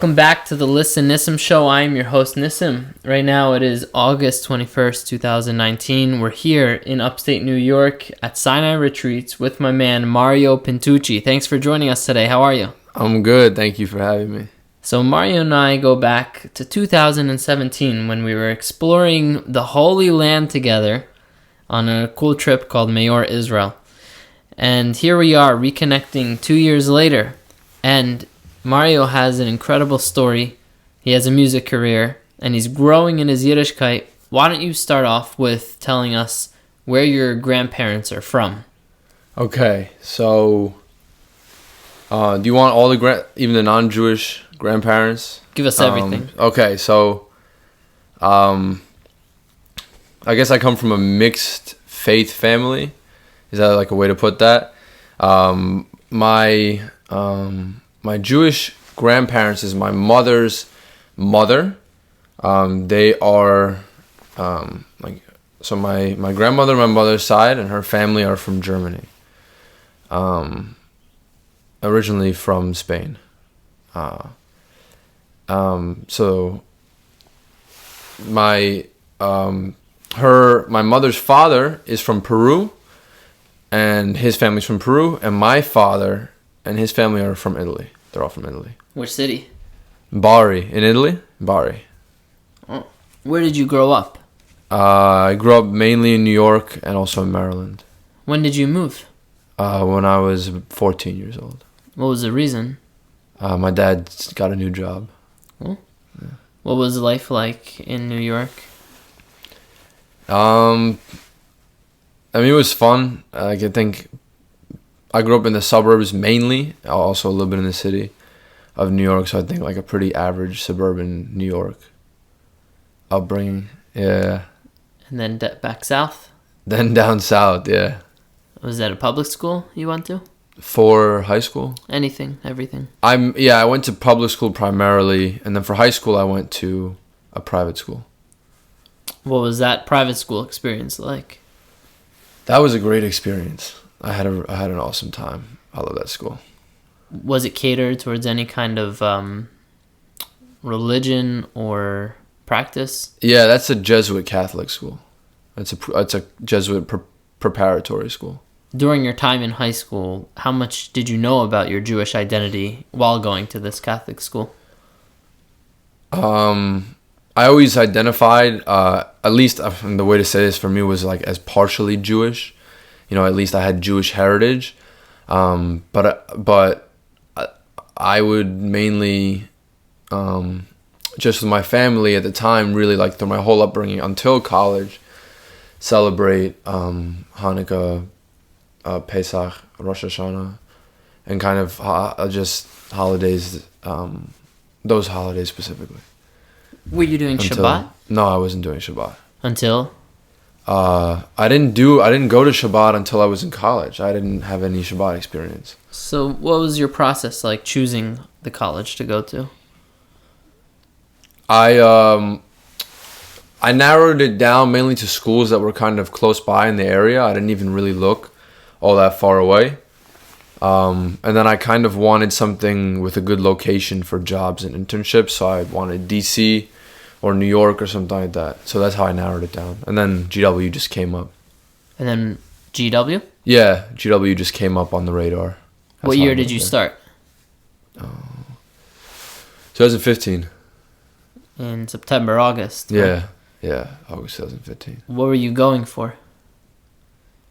Welcome back to the Listen Nissim show. I am your host Nissim. Right now it is August 21st, 2019. We're here in upstate New York at Sinai Retreats with my man Mario Pintucci. Thanks for joining us today. How are you? I'm good. Thank you for having me. So Mario and I go back to 2017 when we were exploring the Holy Land together on a cool trip called Mayor Israel. And here we are reconnecting 2 years later. And Mario has an incredible story. He has a music career, and he's growing in his Yiddishkeit. Why don't you start off with telling us where your grandparents are from? Okay, so do you want all even the non-Jewish grandparents? Give us everything. Okay, so I guess I come from a mixed faith family. Is that like a way to put that? My Jewish grandparents is my mother's mother. They are so my grandmother, my mother's side, and her family are from Germany. Originally from Spain. So my mother's father is from Peru, and his family's from Peru, and my father and his family are from Italy. They're all from Italy. Which city? Bari. In Italy? Bari. Oh. Where did you grow up? I grew up mainly in New York and also in Maryland. When did you move? When I was 14 years old. What was the reason? My dad got a new job. Oh. Yeah. What was life like in New York? It was fun. I think I grew up in the suburbs mainly, also a little bit in the city of New York, so I think like a pretty average suburban New York upbringing, yeah. And then back south? Then down south, yeah. Was that a public school you went to? For high school? Anything, everything. I went to public school primarily, and then for high school I went to a private school. What was that private school experience like? That was a great experience. I had an awesome time. I love that school. Was it catered towards any kind of religion or practice? Yeah, that's a Jesuit Catholic school. It's a Jesuit preparatory school. During your time in high school, how much did you know about your Jewish identity while going to this Catholic school? I always identified, at least the way to say this for me was like as partially Jewish. You know, at least I had Jewish heritage, but I would mainly, just with my family at the time, really like through my whole upbringing until college, celebrate Hanukkah, Pesach, Rosh Hashanah, and kind of just holidays, those holidays specifically. Were you doing Shabbat? No, I wasn't doing Shabbat. Until? I didn't go to Shabbat until I was in college. I didn't have any Shabbat experience. So what was your process like choosing the college to go to? I narrowed it down mainly to schools that were kind of close by in the area. I didn't even really look all that far away. And then I kind of wanted something with a good location for jobs and internships. So I wanted DC or New York or something like that. So that's how I narrowed it down. And then GW just came up. And then GW? Yeah, GW just came up on the radar. What year did you start? 2015. In September, August. Yeah, August 2015. What were you going for?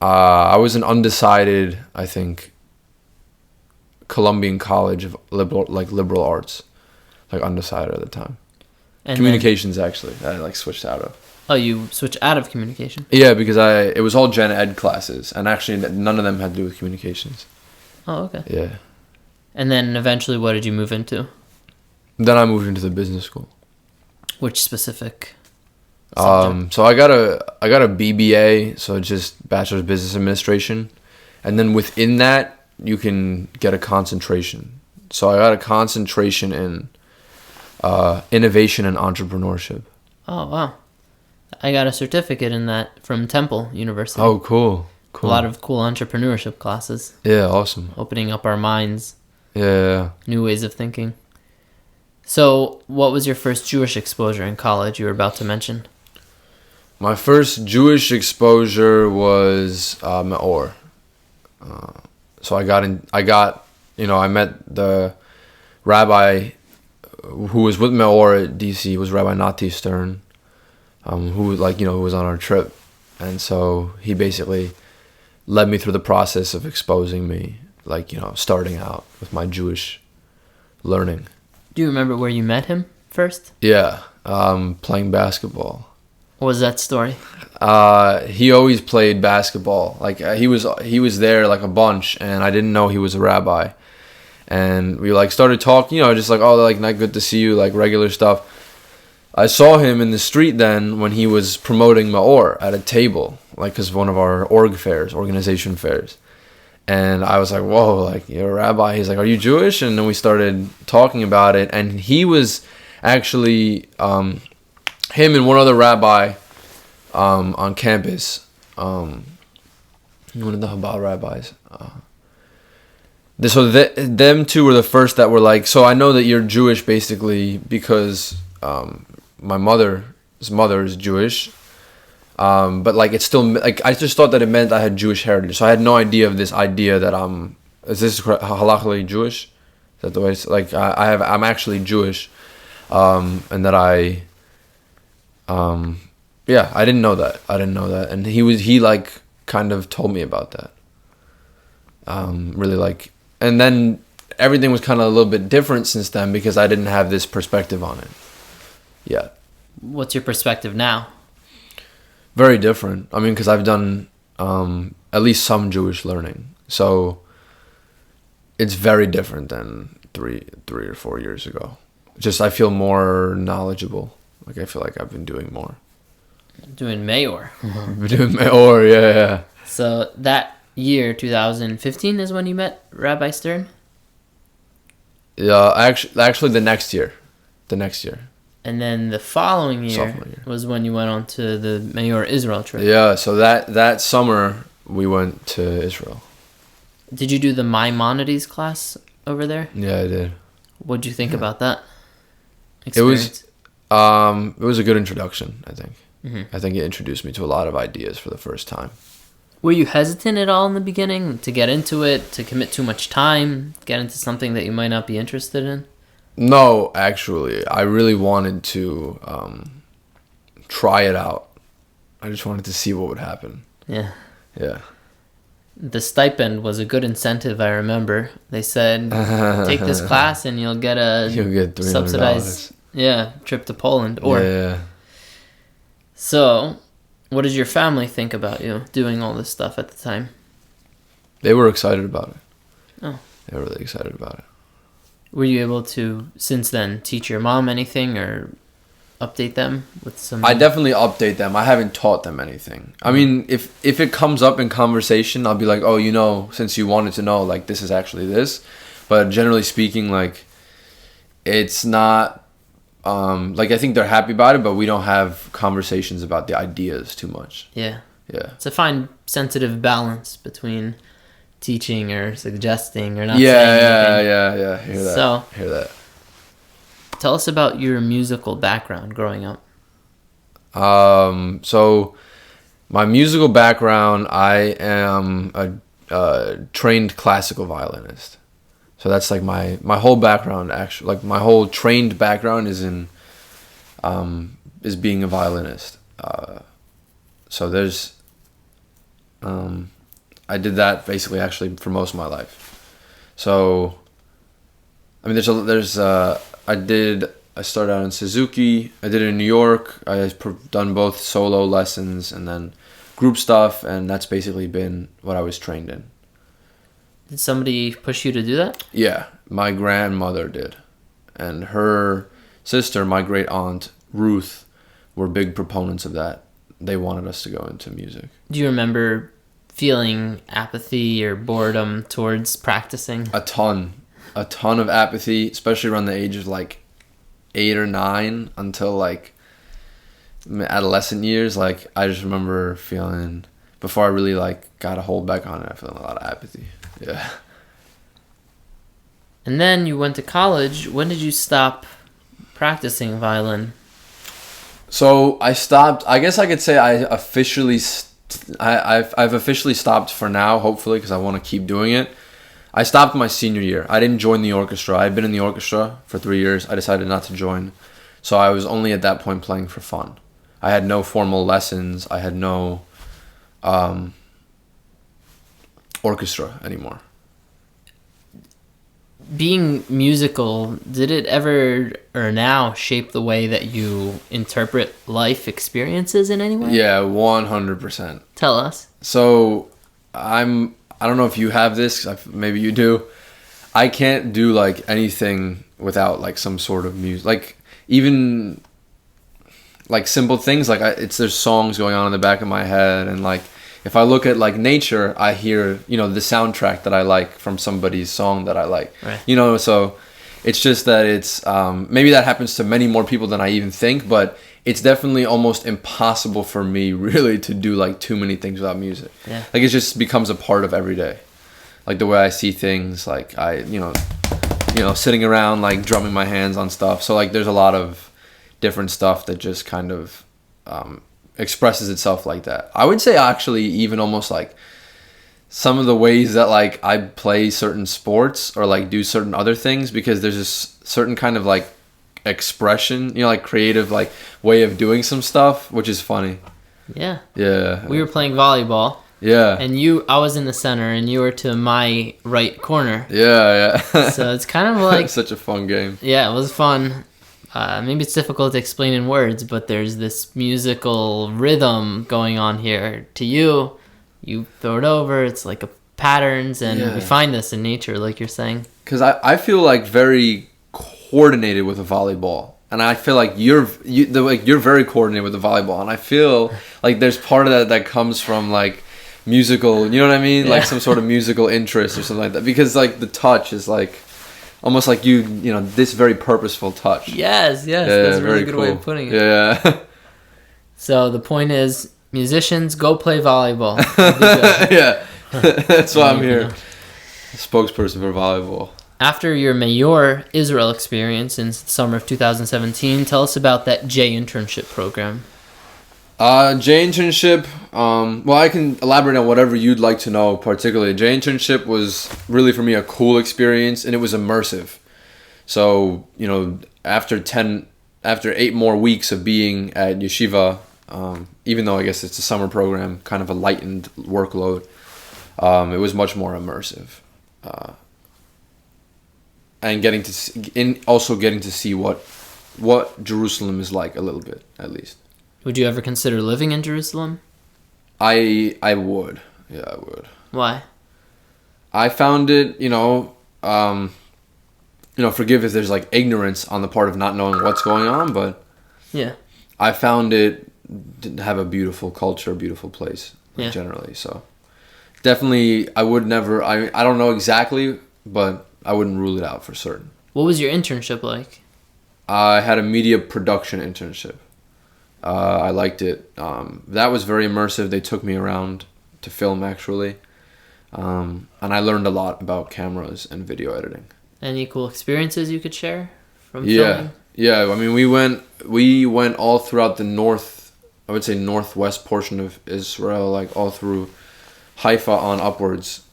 I was an undecided, I think, Columbian College of liberal arts. Like undecided at the time. And communications, actually, that I switched out of. Oh, you switched out of communication? Yeah, because it was all gen ed classes, and actually none of them had to do with communications. Oh, okay. Yeah. And then eventually, what did you move into? Then I moved into the business school. Which specific subject? So I got a BBA, so just Bachelor's Business Administration, and then within that you can get a concentration. So I got a concentration in innovation and entrepreneurship. Oh, wow. I got a certificate in that from Temple University. Oh, cool. A lot of cool entrepreneurship classes. Yeah, awesome. Opening up our minds. Yeah. New ways of thinking. So, what was your first Jewish exposure in college you were about to mention? My first Jewish exposure was Meor. So I met the rabbi who was with Meor at DC, was Rabbi Nati Stern, who was on our trip. And so he basically led me through the process of exposing me, starting out with my Jewish learning. Do you remember where you met him first? Yeah, playing basketball. What was that story? He always played basketball. He was there like a bunch, and I didn't know he was a rabbi. And we started talking, just not good to see you, regular stuff. I saw him in the street then when he was promoting Maor at a table, because one of our organization fairs. And I was like, whoa, you're a rabbi. He's like, are you Jewish? And then we started talking about it. And he was actually, him and one other rabbi on campus, one of the Chabad rabbis. Them two were the first that were so I know that you're Jewish basically because my mother's mother is Jewish. But it's still I just thought that it meant I had Jewish heritage, so I had no idea of this idea that is this halachically Jewish? Is that the way? I'm actually Jewish, and that I didn't know that. And he kind of told me about that. And then everything was kind of a little bit different since then because I didn't have this perspective on it. Yeah. What's your perspective now? Very different. Because I've done at least some Jewish learning, so it's very different than three or 4 years ago. Just I feel more knowledgeable. I feel like I've been doing more. Doing Mayor. Doing Mayor, yeah. So that year, 2015, is when you met Rabbi Stern? Yeah, actually the next year. And then the following year was when you went on to the Mayor Israel trip. Yeah, so that summer we went to Israel. Did you do the Maimonides class over there? Yeah, I did. What'd you think about that experience? It was a good introduction, I think. Mm-hmm. I think it introduced me to a lot of ideas for the first time. Were you hesitant at all in the beginning to get into it, to commit too much time, get into something that you might not be interested in? No, actually, I really wanted to try it out. I just wanted to see what would happen. Yeah. Yeah. The stipend was a good incentive, I remember. They said, take this class and you'll get $300. Subsidized trip to Poland. So, what did your family think about you doing all this stuff at the time? They were excited about it. Oh. They were really excited about it. Were you able to, since then, teach your mom anything or update them with some... I definitely update them. I haven't taught them anything. If it comes up in conversation, I'll be like, oh, since you wanted to know, this is actually this. But generally speaking, it's not... I think they're happy about it, but we don't have conversations about the ideas too much. Yeah. Yeah. It's a fine, sensitive balance between teaching or suggesting or not saying anything. Yeah. Hear that. Tell us about your musical background growing up. So my musical background, I am a trained classical violinist. So that's my whole background actually. My whole trained background is in is being a violinist. So there's I did that basically actually for most of my life. So I started out in Suzuki. I did it in New York. I've done both solo lessons and then group stuff, and that's basically been what I was trained in. Did somebody push you to do that? Yeah, my grandmother did. And her sister, my great aunt, Ruth, were big proponents of that. They wanted us to go into music. Do you remember feeling apathy or boredom towards practicing? A ton of apathy, especially around the age of 8 or 9 until adolescent years. I just remember feeling, before I really got a hold back on it, I feeling a lot of apathy. Yeah. And then you went to college. When did you stop practicing violin? So I stopped. I guess I could say I've officially stopped for now. Hopefully, because I want to keep doing it. I stopped my senior year. I didn't join the orchestra. I'd been in the orchestra for 3 years. I decided not to join, so I was only at that point playing for fun. I had no formal lessons. I had no orchestra anymore. Being musical, did it ever or now shape the way that you interpret life experiences in any way? Yeah, 100%. Tell us. So I don't know if you have this, maybe you do. I can't do like anything without like some sort of music. Like even like simple things, like there's songs going on in the back of my head, and like if I look at like nature, I hear, the soundtrack that I like from somebody's song that I like. Right. So it's just that it's maybe that happens to many more people than I even think, but it's definitely almost impossible for me really to do like too many things without music. Yeah. Like it just becomes a part of every day. Like the way I see things, like I, sitting around like drumming my hands on stuff. So like there's a lot of different stuff that just kind of expresses itself like that. I would say actually even almost like some of the ways that like I play certain sports or like do certain other things, because there's this certain kind of like expression, like creative like way of doing some stuff, which is funny. Yeah. Yeah. We were playing volleyball. Yeah. And I was in the center and you were to my right corner. Yeah. So it's kind of like such a fun game. Yeah, it was fun. Maybe it's difficult to explain in words, but there's this musical rhythm going on here. To you throw it over, it's like a patterns, and we find this in nature, like you're saying. Because I feel like very coordinated with a volleyball, and I feel like you're very coordinated with the volleyball, and I feel like there's part of that comes from like musical, you know what I mean? Like some sort of musical interest or something like that, because like the touch is like almost like this very purposeful touch. Yes, that's a really good way of putting it. Yeah. So the point is, musicians, go play volleyball. Yeah, that's why I'm here. Spokesperson for volleyball. After your Mayor Israel experience in summer of 2017, tell us about that J internship program. J internship. Well, I can elaborate on whatever you'd like to know. Particularly, J internship was really for me a cool experience, and it was immersive. So after 8 more weeks of being at yeshiva, even though I guess it's a summer program, kind of a lightened workload, it was much more immersive, and getting to see what Jerusalem is like a little bit, at least. Would you ever consider living in Jerusalem? I would. Yeah, I would. Why? I found it, forgive if there's like ignorance on the part of not knowing what's going on, but yeah, I found it to have a beautiful culture, a beautiful place, generally. So definitely, I would never, I don't know exactly, but I wouldn't rule it out for certain. What was your internship like? I had a media production internship. I liked it. That was very immersive. They took me around to film, actually. And I learned a lot about cameras and video editing. Any cool experiences you could share from filming? Yeah. I mean, we went all throughout the northwest portion of Israel, like all through Haifa on upwards,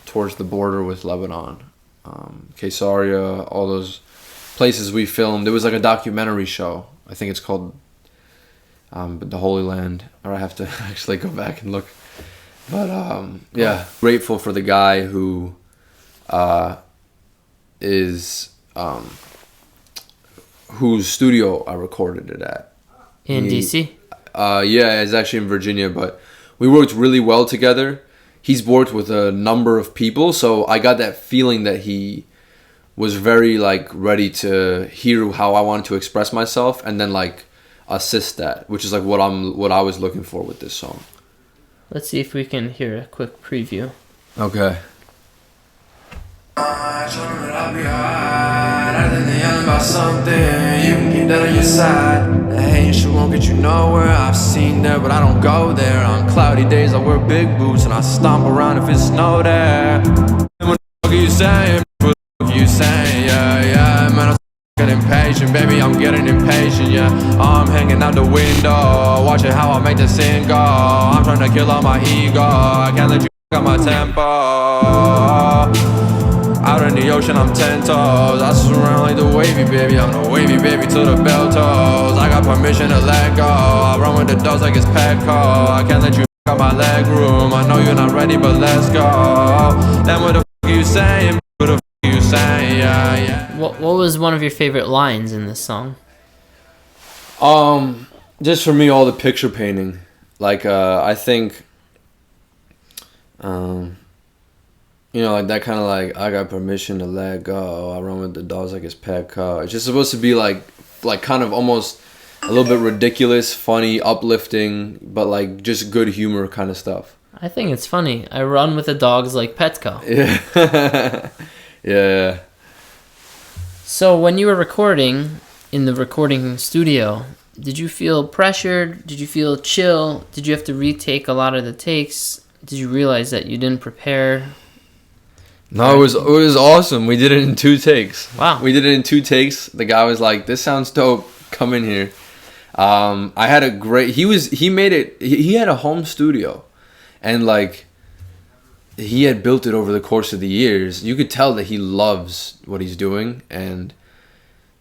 towards the border with Lebanon, Caesarea, all those places we filmed. It was like a documentary show. I think it's called The Holy Land, or I have to actually go back and look. But grateful for the guy who whose studio I recorded it at. In DC? Yeah, it's actually in Virginia, but we worked really well together. He's worked with a number of people, so I got that feeling that he was very like ready to hear how I wanted to express myself, and then like assist that, which is like what I was looking for with this song. Let's see if we can hear a quick preview. Okay. About something, you can keep that on your side. The hate shit won't get you nowhere. I've seen that, but I don't go there. On cloudy days, I wear big boots and I stomp around if it's snow there. What the fuck are you saying? What the fuck are you saying? Yeah, man, I'm getting paid. patient, baby, I'm getting impatient, yeah. I'm hanging out the window, watching how I make the scene go. I'm trying to kill all my ego, I can't let you f*** up my tempo. Out in the ocean, I'm 10 toes. I swim around like the wavy baby. I'm the wavy baby to the bell toes. I got permission to let go. I run with the dogs like it's Petco. I can't let you f*** up my leg room. I know you're not ready, but let's go. Then what the f*** you saying? What the f*** you saying? Yeah, yeah. What was one of your favorite lines in this song? Just for me, all the picture painting. Like, I think, you know, like that kind of like, I got permission to let go. I run with the dogs like it's Petco. It's just supposed to be like kind of almost a little bit ridiculous, funny, uplifting, but like just good humor kind of stuff. I think it's funny. I run with the dogs like Petco. Yeah. Yeah. So when you were recording in the recording studio, did you feel pressured? Did you feel chill? Did you have to retake a lot of the takes? Did you realize that you didn't prepare? No, it was awesome. We did it in 2 takes. Wow. We did it in 2 takes. The guy was like, "This sounds dope. Come in here." I had a great. He made it. He had a home studio, and like, he had built it over the course of the years. You could tell that he loves what he's doing, and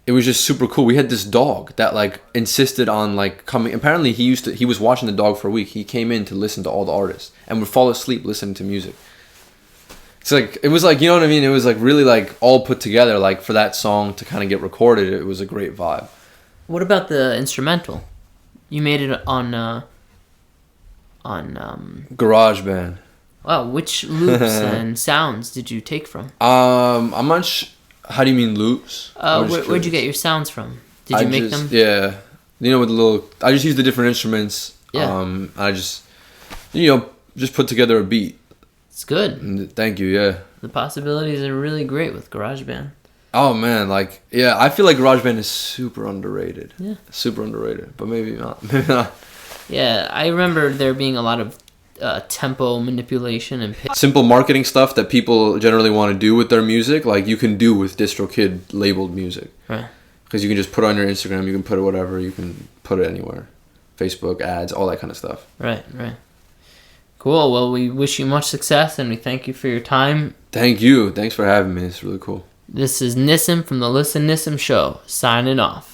it was just super cool. We had this dog that like insisted on like coming. Apparently, he was watching the dog for a week. He came in to listen to all the artists and would fall asleep listening to music. It's like, it was like, you know what I mean? It was like really like all put together, like for that song to kind of get recorded. It was a great vibe. What about the instrumental? You made it on GarageBand. Wow, which loops and sounds did you take from? I'm not how do you mean loops? Where'd you get your sounds from? Did you make them? Yeah. You know, with the little, I just used the different instruments. Yeah. I just, you know, just put together a beat. It's good. And thank you, yeah. The possibilities are really great with GarageBand. Oh man, like, yeah, I feel like GarageBand is super underrated. Yeah. Super underrated, but maybe not. Maybe not. Yeah, I remember there being a lot of tempo manipulation and pitch. Simple marketing stuff that people generally want to do with their music, like you can do with DistroKid labeled music. Right. Because you can just put it on your Instagram, you can put it whatever, you can put it anywhere. Facebook, ads, all that kind of stuff. Right. Cool. Well, we wish you much success and we thank you for your time. Thank you. Thanks for having me. It's really cool. This is Nissim from the Listen Nissim Show, signing off.